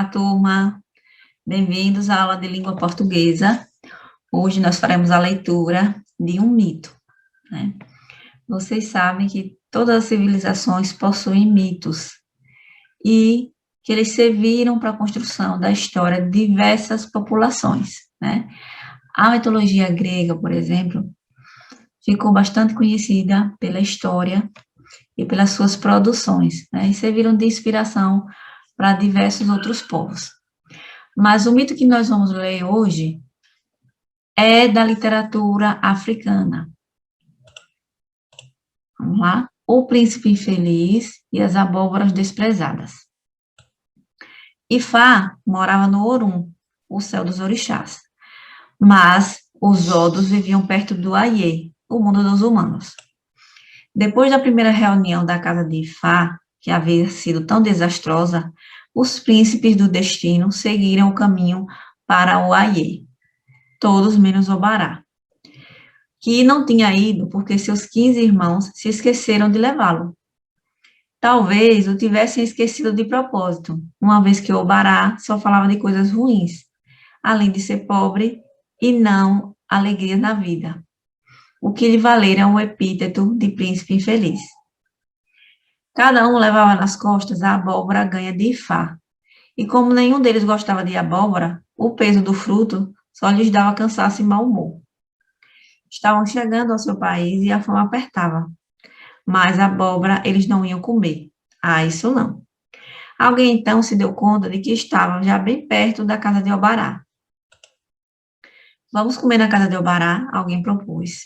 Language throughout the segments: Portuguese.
turma. Bem-vindos à aula de língua portuguesa. Hoje nós faremos a leitura de um mito, né? Vocês sabem que todas as civilizações possuem mitos e que eles serviram para a construção da história de diversas populações, né? A mitologia grega, por exemplo, ficou bastante conhecida pela história e pelas suas produções, né? E serviram de inspiração para diversos outros povos. Mas o mito que nós vamos ler hoje é da literatura africana. Vamos lá? O Príncipe Infeliz e as Abóboras Desprezadas. Ifá morava no Orum, o céu dos orixás, mas os Odos viviam perto do Aie, o mundo dos humanos. Depois da primeira reunião da casa de Ifá, que havia sido tão desastrosa, os príncipes do destino seguiram o caminho para o Aie, todos menos Obará, que não tinha ido porque seus 15 irmãos se esqueceram de levá-lo. Talvez o tivessem esquecido de propósito, uma vez que Obará só falava de coisas ruins, além de ser pobre e não alegria na vida, o que lhe valera o epíteto de príncipe infeliz. Cada um levava nas costas a abóbora ganha de Ifá, e como nenhum deles gostava de abóbora, o peso do fruto só lhes dava cansaço e mau humor. Estavam chegando ao seu país e a fome apertava, mas a abóbora eles não iam comer. Ah, isso não. Alguém então se deu conta de que estavam já bem perto da casa de Obará. Vamos comer na casa de Obará? Alguém propôs.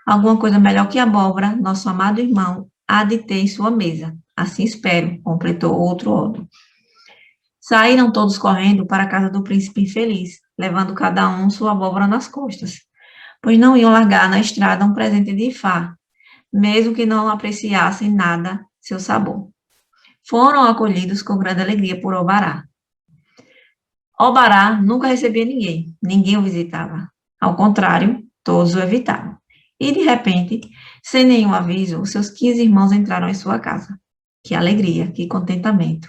Alguma coisa melhor que abóbora, nosso amado irmão há de ter em sua mesa. Assim espero, completou outro Odo. Saíram todos correndo para a casa do príncipe infeliz, levando cada um sua abóbora nas costas, pois não iam largar na estrada um presente de Ifá, mesmo que não apreciassem nada seu sabor. Foram acolhidos com grande alegria por Obará. Obará nunca recebia ninguém, ninguém o visitava. Ao contrário, todos o evitavam. E, de repente, sem nenhum aviso, os seus 15 irmãos entraram em sua casa. Que alegria, que contentamento.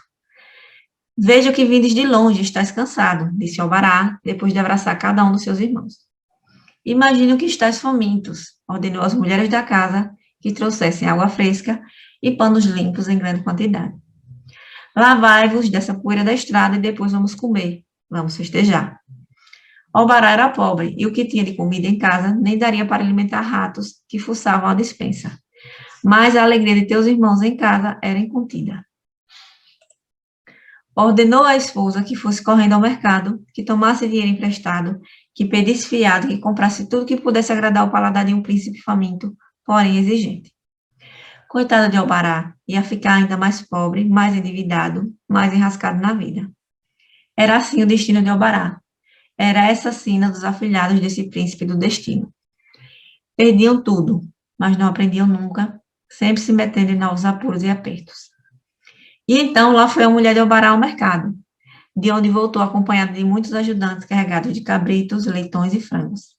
Vejo que vindes de longe, estás cansado, disse Obará, depois de abraçar cada um dos seus irmãos. Imagino que estáis famintos, ordenou às mulheres da casa que trouxessem água fresca e panos limpos em grande quantidade. Lavai-vos dessa poeira da estrada e depois vamos comer, vamos festejar. Obará era pobre e o que tinha de comida em casa nem daria para alimentar ratos que fuçavam a despensa. Mas a alegria de teus irmãos em casa era incontida. Ordenou à esposa que fosse correndo ao mercado, que tomasse dinheiro emprestado, que pedisse fiado, que comprasse tudo que pudesse agradar o paladar de um príncipe faminto, porém exigente. Coitada de Obará, ia ficar ainda mais pobre, mais endividado, mais enrascado na vida. Era assim o destino de Obará. Era essa a sina dos afilhados desse príncipe do destino. Perdiam tudo, mas não aprendiam nunca, sempre se metendo em novos apuros e apertos. E então lá foi a mulher de Obará ao mercado, de onde voltou acompanhada de muitos ajudantes carregados de cabritos, leitões e frangos.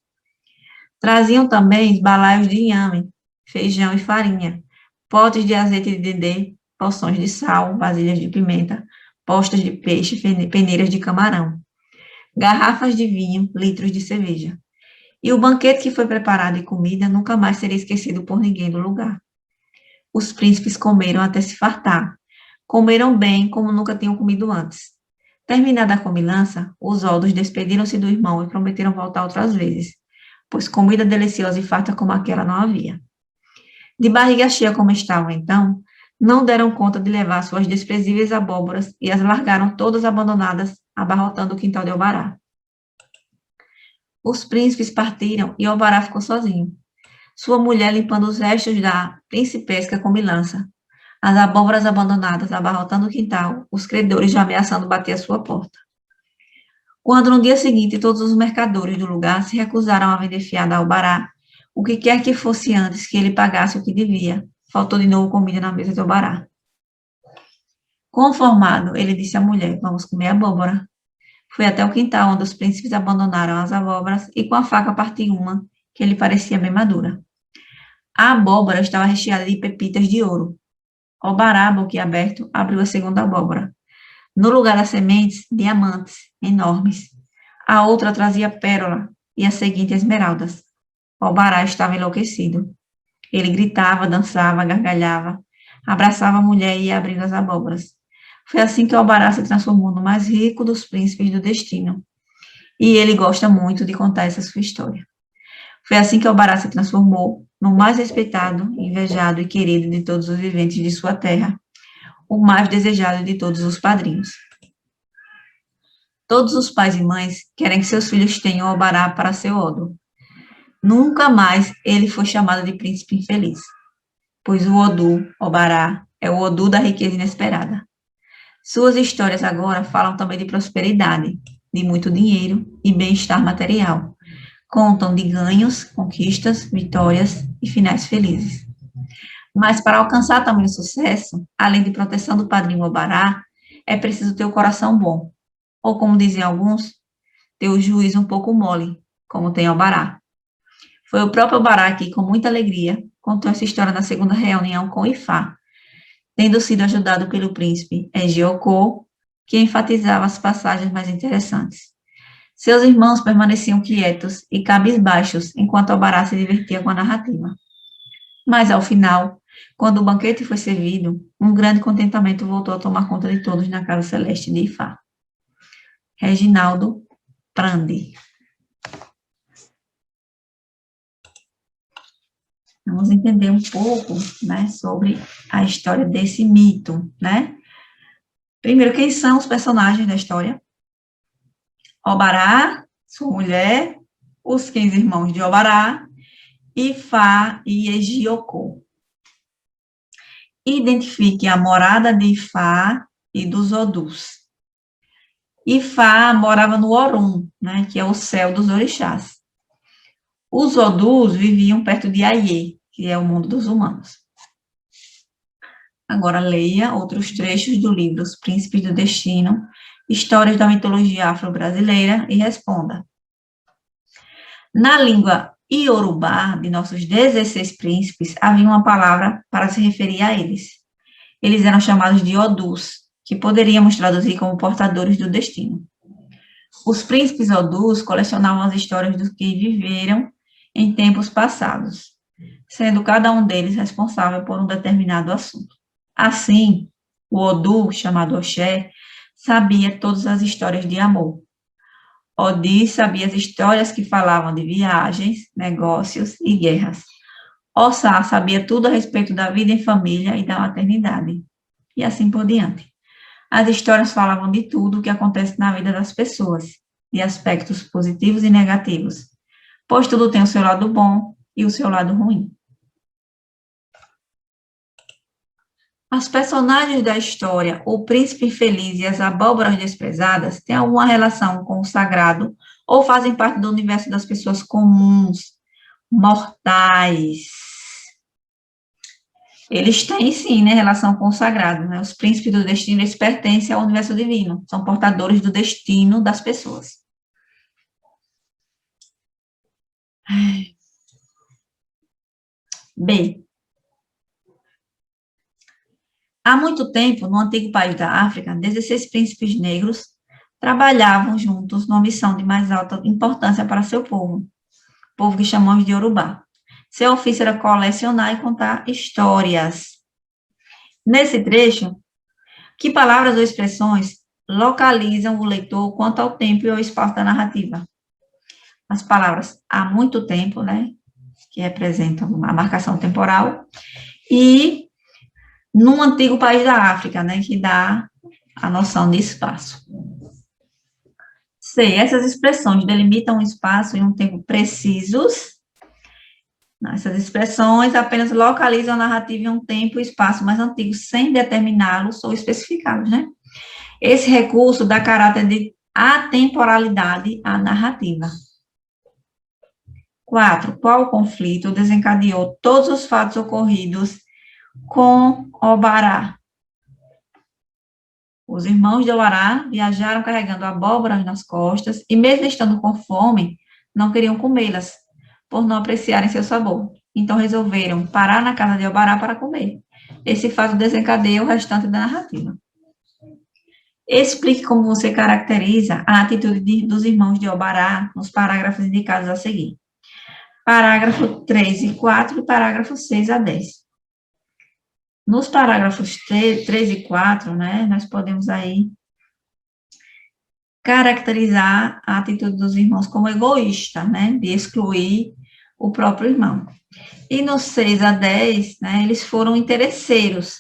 Traziam também balaios de inhame, feijão e farinha, potes de azeite de dendê, porções de sal, vasilhas de pimenta, postas de peixe, peneiras de camarão, garrafas de vinho, litros de cerveja. E o banquete que foi preparado de comida nunca mais seria esquecido por ninguém do lugar. Os príncipes comeram até se fartar. Comeram bem como nunca tinham comido antes. Terminada a comilança, os Odos despediram-se do irmão e prometeram voltar outras vezes, pois comida deliciosa e farta como aquela não havia. De barriga cheia como estavam então, não deram conta de levar suas desprezíveis abóboras e as largaram todas abandonadas, abarrotando o quintal de Obará. Os príncipes partiram e Obará ficou sozinho. Sua mulher limpando os restos da principesca comilança, as abóboras abandonadas abarrotando o quintal, os credores já ameaçando bater à sua porta. Quando no dia seguinte todos os mercadores do lugar se recusaram a vender fiado ao Obará, o que quer que fosse antes que ele pagasse o que devia, faltou de novo comida na mesa de Obará. Conformado, ele disse à mulher, vamos comer abóbora. Foi até o quintal onde os príncipes abandonaram as abóboras e com a faca partiu uma, que lhe parecia bem madura. A abóbora estava recheada de pepitas de ouro. Obará, boquiaberto, abriu a segunda abóbora. No lugar das sementes, diamantes enormes. A outra trazia pérola e a seguinte esmeraldas. Obará estava enlouquecido. Ele gritava, dançava, gargalhava, abraçava a mulher e ia abrindo as abóboras. Foi assim que Obará se transformou no mais rico dos príncipes do destino. E ele gosta muito de contar essa sua história. Foi assim que Obará se transformou no mais respeitado, invejado e querido de todos os viventes de sua terra, o mais desejado de todos os padrinhos. Todos os pais e mães querem que seus filhos tenham Obará para seu Odo. Nunca mais ele foi chamado de príncipe infeliz, pois o Odu, Obará, é o Odu da riqueza inesperada. Suas histórias agora falam também de prosperidade, de muito dinheiro e bem-estar material. Contam de ganhos, conquistas, vitórias e finais felizes. Mas para alcançar também o sucesso, além de proteção do padrinho Obará, é preciso ter o coração bom. Ou, como dizem alguns, ter o juízo um pouco mole, como tem Obará. Foi o próprio Obará que, com muita alegria, contou essa história na segunda reunião com Ifá, tendo sido ajudado pelo príncipe Egiocô, que enfatizava as passagens mais interessantes. Seus irmãos permaneciam quietos e cabisbaixos enquanto Obará se divertia com a narrativa. Mas, ao final, quando o banquete foi servido, um grande contentamento voltou a tomar conta de todos na casa celeste de Ifá. Reginaldo Prandi. Vamos entender um pouco, né, sobre a história desse mito, né? Primeiro, quem são os personagens da história? Obará, sua mulher, os 15 irmãos de Obará, Ifá e Egiocô. Identifique a morada de Ifá e dos Odus. Ifá morava no Orum, né, que é o céu dos orixás. Os Odus viviam perto de Aie, que é o mundo dos humanos. Agora leia outros trechos do livro Os Príncipes do Destino, Histórias da Mitologia Afro-Brasileira e responda. Na língua iorubá de nossos 16 príncipes, havia uma palavra para se referir a eles. Eles eram chamados de Odus, que poderíamos traduzir como portadores do destino. Os príncipes Odus colecionavam as histórias dos que viveram em tempos passados, sendo cada um deles responsável por um determinado assunto. Assim, o Odu, chamado Oxé, sabia todas as histórias de amor. Odi sabia as histórias que falavam de viagens, negócios e guerras. Ossá sabia tudo a respeito da vida em família e da maternidade. E assim por diante. As histórias falavam de tudo o que acontece na vida das pessoas, de aspectos positivos e negativos, pois tudo tem o seu lado bom e o seu lado ruim. As personagens da história, o príncipe infeliz e as abóboras desprezadas, têm alguma relação com o sagrado ou fazem parte do universo das pessoas comuns, mortais? Eles têm, sim, né, relação com o sagrado, né? Os príncipes do destino, eles pertencem ao universo divino, são portadores do destino das pessoas. B. Há muito tempo, no antigo país da África, 16 príncipes negros trabalhavam juntos numa missão de mais alta importância para seu povo que chamamos de Yorubá. Seu ofício era colecionar e contar histórias. Nesse trecho, que palavras ou expressões localizam o leitor quanto ao tempo e ao espaço da narrativa? As palavras há muito tempo, né, que representam a marcação temporal, e num antigo país da África, né, que dá a noção de espaço. C. Essas expressões delimitam um espaço e um tempo precisos. Essas expressões apenas localizam a narrativa em um tempo e espaço mais antigo, sem determiná-los ou especificá-los, né? Esse recurso dá caráter de atemporalidade à narrativa. 4. Qual conflito desencadeou todos os fatos ocorridos com Obará? Os irmãos de Obará viajaram carregando abóboras nas costas e, mesmo estando com fome, não queriam comê-las, por não apreciarem seu sabor. Então, resolveram parar na casa de Obará para comer. Esse fato desencadeia o restante da narrativa. Explique como você caracteriza a atitude dos irmãos de Obará nos parágrafos indicados a seguir. Parágrafo 3 e 4 e parágrafo 6 a 10. Nos parágrafos 3 e 4, né, nós podemos aí caracterizar a atitude dos irmãos como egoísta, né, de excluir o próprio irmão. E no 6 a 10, né, eles foram interesseiros,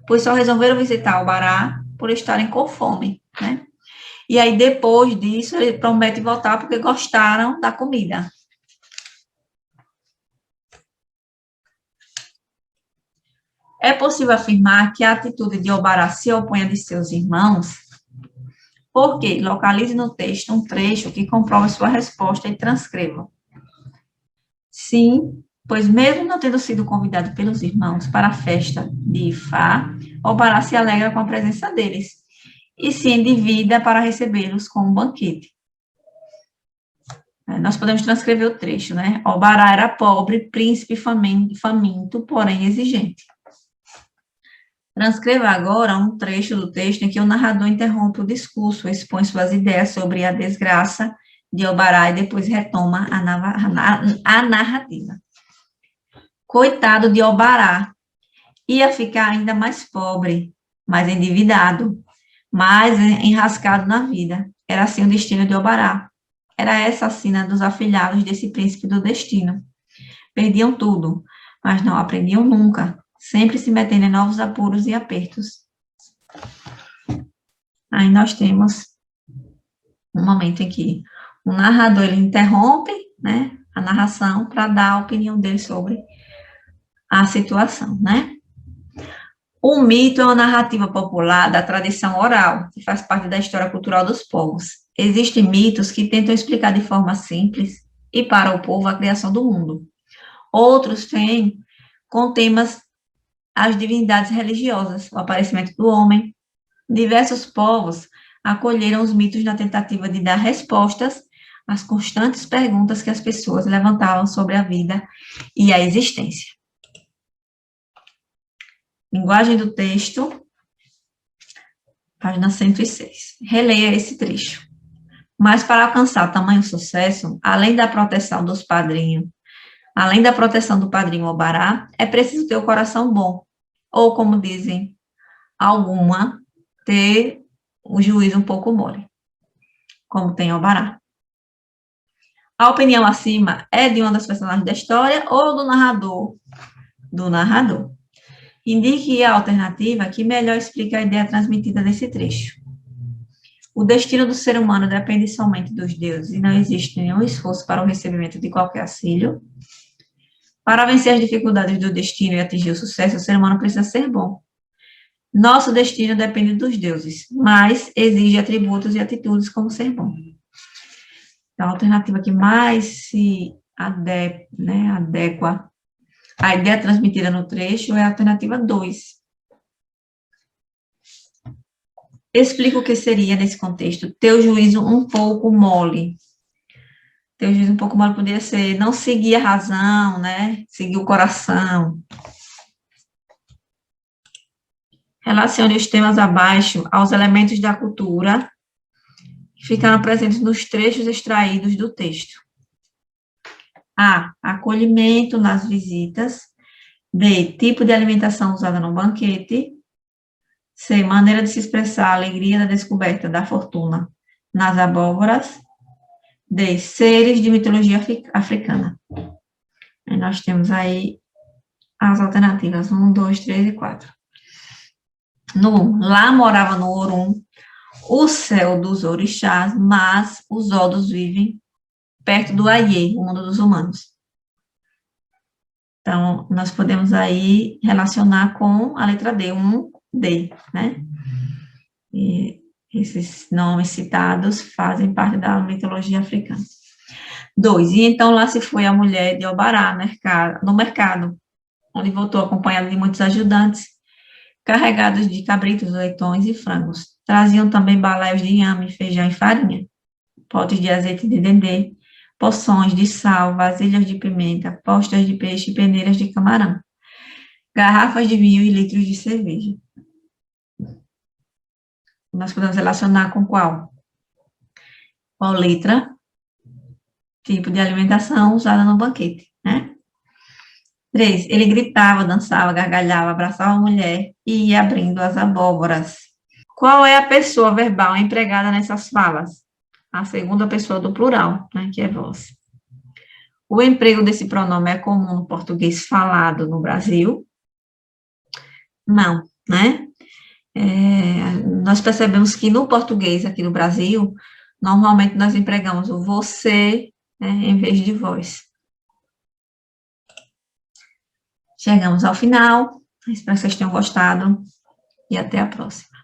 pois só resolveram visitar o Bará por estarem com fome, né? E aí, depois disso, ele promete voltar porque gostaram da comida. É possível afirmar que a atitude de Obará se opõe à de seus irmãos? Porque localize no texto um trecho que comprova sua resposta e transcreva. Sim, pois mesmo não tendo sido convidado pelos irmãos para a festa de Ifá, Obará se alegra com a presença deles e se endivida para recebê-los com um banquete. Nós podemos transcrever o trecho, né? Obará era pobre, príncipe faminto, porém exigente. Transcreva agora um trecho do texto em que o narrador interrompe o discurso, expõe suas ideias sobre a desgraça de Obará e depois retoma a narrativa. Coitado de Obará, ia ficar ainda mais pobre, mais endividado, mais enrascado na vida. Era assim o destino de Obará. Era essa a sina dos afilhados desse príncipe do destino. Perdiam tudo, mas não aprendiam nunca, sempre se metendo em novos apuros e apertos. Aí nós temos um momento em que o narrador ele interrompe, né, a narração para dar a opinião dele sobre a situação, né? O mito é uma narrativa popular da tradição oral, que faz parte da história cultural dos povos. Existem mitos que tentam explicar de forma simples e para o povo a criação do mundo. Outros têm com temas as divindades religiosas, o aparecimento do homem. Diversos povos acolheram os mitos na tentativa de dar respostas às constantes perguntas que as pessoas levantavam sobre a vida e a existência. Linguagem do texto, página 106. Releia esse trecho. Mas para alcançar tamanho sucesso, além da proteção dos padrinhos, além da proteção do padrinho Obará, é preciso ter o coração bom, ou como dizem alguma, ter o juízo um pouco mole, como tem Obará. A opinião acima é de uma das personagens da história ou do narrador? Do narrador. Indique a alternativa que melhor explica a ideia transmitida nesse trecho. O destino do ser humano depende somente dos deuses e não existe nenhum esforço para o recebimento de qualquer auxílio. Para vencer as dificuldades do destino e atingir o sucesso, o ser humano precisa ser bom. Nosso destino depende dos deuses, mas exige atributos e atitudes como ser bom. Então, a alternativa que mais se adequa à ideia transmitida no trecho é a alternativa 2. Explica o que seria, nesse contexto, ter o juízo um pouco mole. Ter o juízo um pouco mole poderia ser não seguir a razão, né? Seguir o coração. Relacione os temas abaixo aos elementos da cultura que ficaram presentes nos trechos extraídos do texto. A. Acolhimento nas visitas. B. Tipo de alimentação usada no banquete. C. Maneira de se expressar a alegria da descoberta da fortuna nas abóboras. D. Seres de mitologia africana. E nós temos aí as alternativas 1, 2, 3 e 4. Lá morava no Orum o céu dos orixás, mas os Odos vivem perto do Aie, o mundo dos humanos. Então, nós podemos aí relacionar com a letra D, 1D, né? E esses nomes citados fazem parte da mitologia africana. 2. E então lá se foi a mulher de Obará no mercado, onde voltou acompanhada de muitos ajudantes, carregados de cabritos, leitões e frangos. Traziam também baléus de inhame, feijão e farinha, potes de azeite de dendê, poções de sal, vasilhas de pimenta, postas de peixe e peneiras de camarão, garrafas de vinho e litros de cerveja. Nós podemos relacionar com qual? Qual letra? Tipo de alimentação usada no banquete, né? 3. Ele gritava, dançava, gargalhava, abraçava a mulher e ia abrindo as abóboras. Qual é a pessoa verbal empregada nessas falas? A segunda pessoa do plural, né, que é vós. O emprego desse pronome é comum no português falado no Brasil? Não, né? Nós percebemos que no português aqui no Brasil, normalmente nós empregamos o você, né, em vez de vós. Chegamos ao final, espero que vocês tenham gostado e até a próxima.